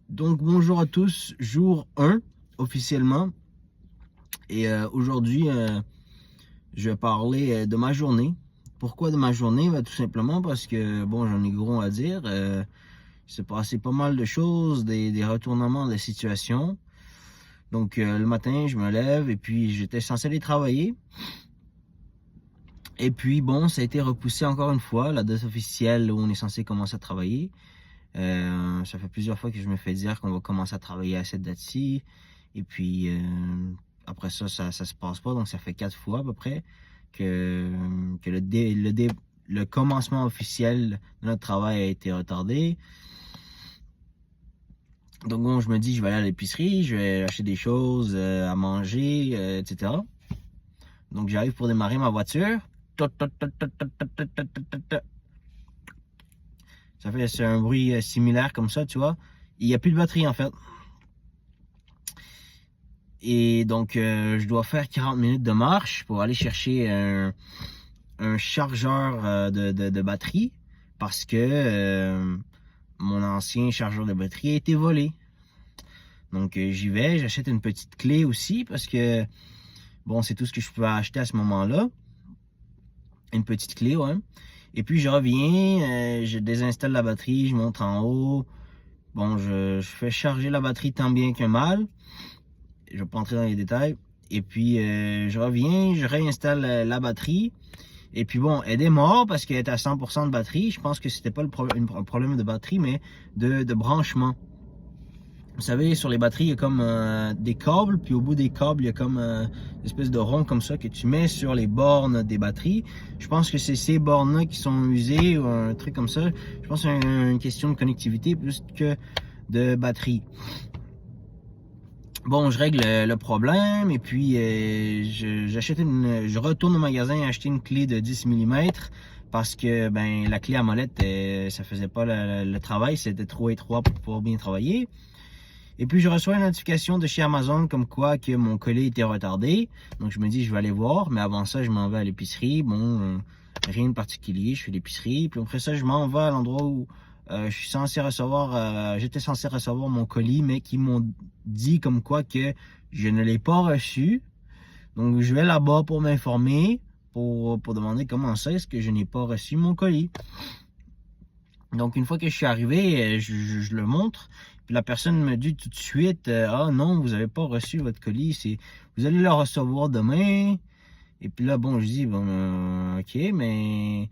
Donc bonjour à tous, jour 1 officiellement. Et aujourd'hui, je vais parler de ma journée. Pourquoi de ma journée? Tout simplement parce que, bon, j'en ai gros à dire. Il s'est passé pas mal de choses, des retournements de situation. Donc le matin, je me lève et puis j'étais censé aller travailler. Et puis bon, ça a été repoussé encore une fois, la date officielle où on est censé commencer à travailler. Ça fait plusieurs fois que je me fais dire qu'on va commencer à travailler à cette date-ci. Et puis, après ça se passe pas. Donc, ça fait 4 fois à peu près que le commencement officiel de notre travail a été retardé. Donc, bon, je me dis, je vais aller à l'épicerie, je vais acheter des choses à manger, etc. Donc, j'arrive pour démarrer ma voiture. Ça fait un bruit similaire comme ça, tu vois. Il n'y a plus de batterie, en fait. Et donc, je dois faire 40 minutes de marche pour aller chercher un chargeur de batterie parce que mon ancien chargeur de batterie a été volé. Donc, j'y vais, j'achète une petite clé aussi parce que, bon, c'est tout ce que je peux acheter à ce moment-là. Une petite clé, ouais. Et puis, je reviens, je désinstalle la batterie, je monte en haut. Bon, je fais charger la batterie tant bien que mal. Je vais pas entrer dans les détails. Et puis, je reviens, je réinstalle la batterie. Et puis bon, elle est morte parce qu'elle est à 100% de batterie. Je pense que c'était pas un problème de batterie, mais de branchement. Vous savez, sur les batteries, il y a comme des câbles. Puis au bout des câbles, il y a comme une espèce de rond comme ça que tu mets sur les bornes des batteries. Je pense que c'est ces bornes-là qui sont usées ou un truc comme ça. Je pense que c'est une question de connectivité plus que de batterie. Bon, je règle le problème et puis je retourne au magasin acheter une clé de 10 mm parce que ben la clé à molette, ça faisait pas le travail, c'était trop étroit pour pouvoir bien travailler. Et puis je reçois une notification de chez Amazon comme quoi que mon colis était retardé. Donc je me dis je vais aller voir, mais avant ça je m'en vais à l'épicerie. Bon, rien de particulier, je fais l'épicerie. Puis après ça je m'en vais à l'endroit où je suis censé recevoir, j'étais censé recevoir mon colis, mais qui m'ont dit comme quoi que je ne l'ai pas reçu. Donc je vais là-bas pour m'informer, pour demander comment ça est-ce que je n'ai pas reçu mon colis. Donc une fois que je suis arrivé, je le montre. Puis la personne me dit tout de suite, ah non, vous n'avez pas reçu votre colis, vous allez le recevoir demain. Et puis là, bon, je dis, bon, ok, mais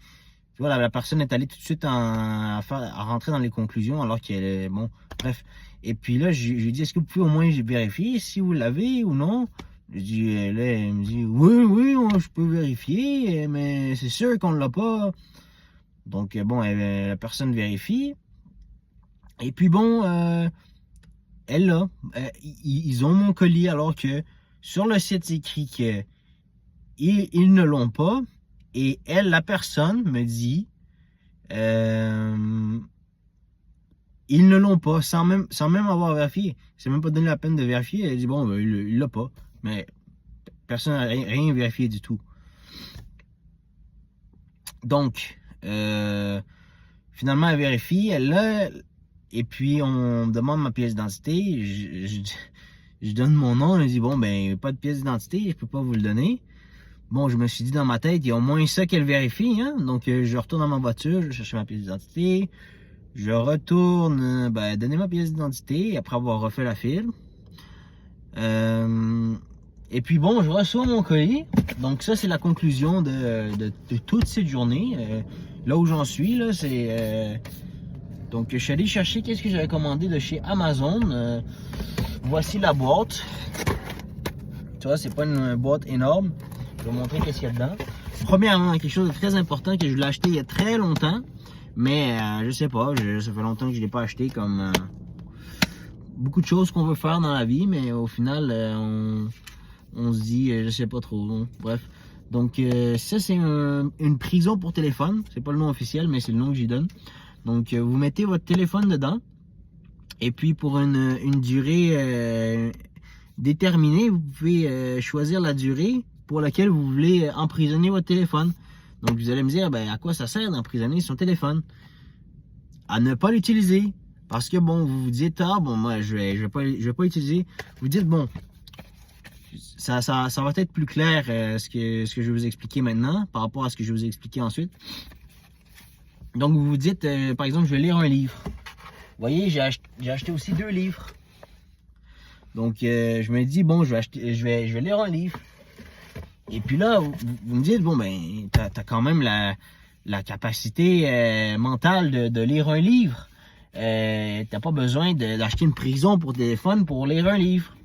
voilà, la personne est allée tout de suite à rentrer dans les conclusions alors qu'elle est, bon, bref. Et puis là, je lui dis, est-ce que vous pouvez au moins vérifier si vous l'avez ou non? Je dis, là, elle me dit, oui, je peux vérifier, mais c'est sûr qu'on ne l'a pas. Donc, bon, la personne vérifie. Et puis, bon, elle l'a. Ils ont mon colis alors que sur le site, c'est écrit que ils ne l'ont pas. Et elle, la personne, me dit ils ne l'ont pas sans même avoir vérifié. C'est même pas donné la peine de vérifier. Elle dit bon, ben, il l'a pas. Mais personne n'a rien vérifié du tout. Donc, finalement, elle vérifie, elle l'a. Et puis, on me demande ma pièce d'identité. Je donne mon nom. Elle dit bon, ben, pas de pièce d'identité, je peux pas vous le donner. Bon, je me suis dit dans ma tête, il y a au moins ça qu'elle vérifie, hein. Donc, je retourne dans ma voiture, je cherche ma pièce d'identité. Je retourne, donner ma pièce d'identité après avoir refait la file. Et puis bon, je reçois mon colis. Donc ça, c'est la conclusion de toute cette journée. Là où j'en suis, là, c'est... donc, je suis allé chercher qu'est-ce que j'avais commandé de chez Amazon. Voici la boîte. Tu vois, c'est pas une boîte énorme. Je vais vous montrer qu'est-ce qu'il y a dedans. Premièrement, quelque chose de très important que je l'ai acheté il y a très longtemps. Mais je sais pas, ça fait longtemps que je l'ai pas acheté comme beaucoup de choses qu'on veut faire dans la vie. Mais au final, on se dit, je sais pas trop. Bon, bref. Donc ça, c'est une prison pour téléphone. C'est pas le nom officiel, mais c'est le nom que j'y donne. Donc vous mettez votre téléphone dedans. Et puis pour une durée déterminée, vous pouvez choisir la durée pour laquelle vous voulez emprisonner votre téléphone. Donc vous allez me dire, ben, à quoi ça sert d'emprisonner son téléphone? À ne pas l'utiliser. Parce que bon, vous vous dites, ah bon, moi je vais pas utiliser. Vous dites, bon, ça va être plus clair ce que je vais vous expliquer maintenant par rapport à ce que je vais vous expliquer ensuite. Donc vous vous dites, par exemple, je vais lire un livre. Vous voyez, j'ai acheté aussi 2 livres. Donc je me dis, bon, je vais lire un livre. Et puis là, vous me dites, bon, ben, t'as quand même la capacité mentale de lire un livre. T'as pas besoin d'acheter une prison pour téléphone pour lire un livre.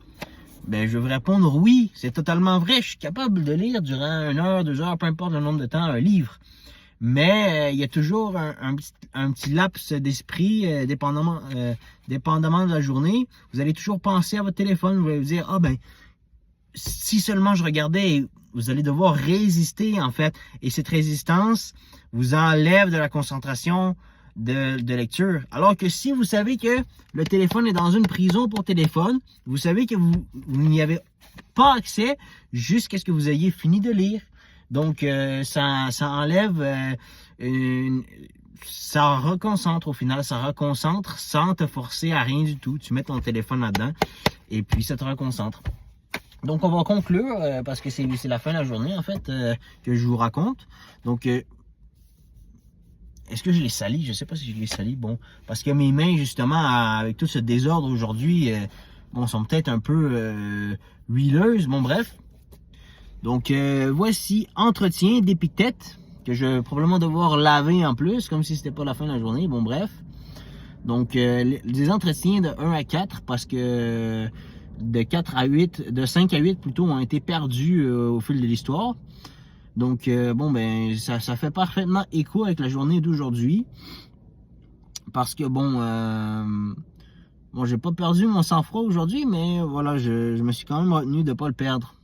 Ben, je vais vous répondre oui, c'est totalement vrai. Je suis capable de lire durant 1 heure, 2 heures, peu importe le nombre de temps, un livre. Mais il y a toujours un petit laps d'esprit, dépendamment de la journée. Vous allez toujours penser à votre téléphone. Vous allez vous dire, ah ben, si seulement je regardais, vous allez devoir résister en fait. Et cette résistance vous enlève de la concentration de lecture. Alors que si vous savez que le téléphone est dans une prison pour téléphone, vous savez que vous n'y avez pas accès jusqu'à ce que vous ayez fini de lire. Donc ça enlève, ça reconcentre au final, ça reconcentre sans te forcer à rien du tout. Tu mets ton téléphone là-dedans et puis ça te reconcentre. Donc on va conclure parce que c'est la fin de la journée en fait que je vous raconte. Donc est-ce que je l'ai sali? Je sais pas si je l'ai sali. Bon, parce que mes mains justement avec tout ce désordre aujourd'hui, bon, sont peut-être un peu huileuses. Bon bref. Donc voici entretien d'épithète que je vais probablement devoir laver en plus comme si c'était pas la fin de la journée. Bon bref. Donc des entretiens de 1 à 4 parce que de 4 à 8, de 5 à 8 plutôt ont été perdus au fil de l'histoire. Donc bon ben ça fait parfaitement écho avec la journée d'aujourd'hui. Parce que bon bon j'ai pas perdu mon sang-froid aujourd'hui, mais voilà, je me suis quand même retenu de pas le perdre.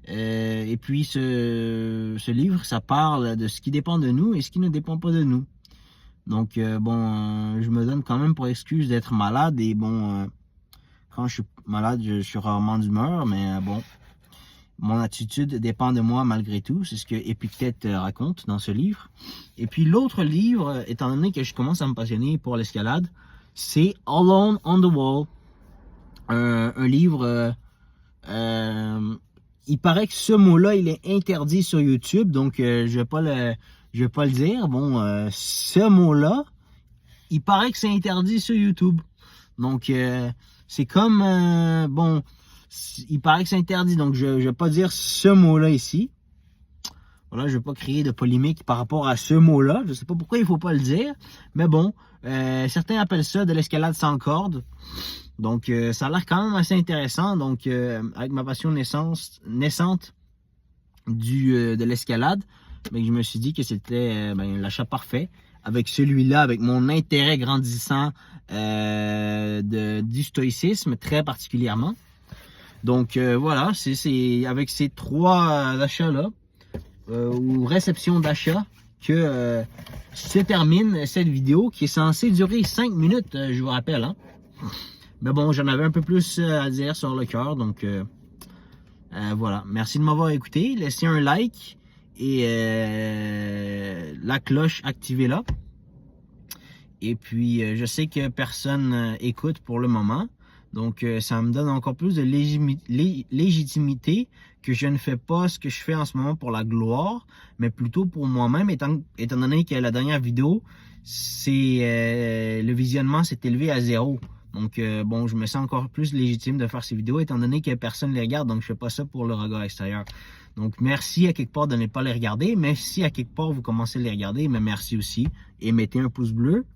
Et puis ce livre, ça parle de ce qui dépend de nous et ce qui ne dépend pas de nous. Donc bon, je me donne quand même pour excuse d'être malade et bon, quand je suis malade, je suis rarement d'humeur, mais bon, mon attitude dépend de moi malgré tout. C'est ce que Épictète raconte dans ce livre. Et puis l'autre livre, étant donné que je commence à me passionner pour l'escalade, c'est Alone on the Wall, un livre. Il paraît que ce mot-là, il est interdit sur YouTube, donc je vais pas le dire. Bon, ce mot-là, il paraît que c'est interdit sur YouTube. Donc c'est comme bon, il paraît que c'est interdit, donc je vais pas dire ce mot-là ici. Voilà, je vais pas créer de polémique par rapport à ce mot-là. Je sais pas pourquoi il faut pas le dire, mais bon, certains appellent ça de l'escalade sans corde. Donc, ça a l'air quand même assez intéressant. Donc, avec ma passion naissante de l'escalade, ben, je me suis dit que c'était l'achat parfait. Avec celui-là, avec mon intérêt grandissant du stoïcisme, très particulièrement. Donc, voilà, c'est avec ces 3 achats-là, ou réception d'achat, que se termine cette vidéo qui est censée durer 5 minutes, je vous rappelle, hein. Mais bon, j'en avais un peu plus à dire sur le cœur, donc voilà. Merci de m'avoir écouté. Laissez un like et la cloche, activez-la. Et puis, je sais que personne écoute pour le moment. Donc, ça me donne encore plus de légitimité que je ne fais pas ce que je fais en ce moment pour la gloire, mais plutôt pour moi-même, étant donné que la dernière vidéo, le visionnement s'est élevé à 0. Donc, bon, je me sens encore plus légitime de faire ces vidéos, étant donné que personne ne les regarde, donc je fais pas ça pour le regard extérieur. Donc, merci à quelque part de ne pas les regarder, mais si à quelque part vous commencez à les regarder, mais merci aussi, et mettez un pouce bleu,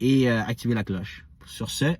et activez la cloche. Sur ce,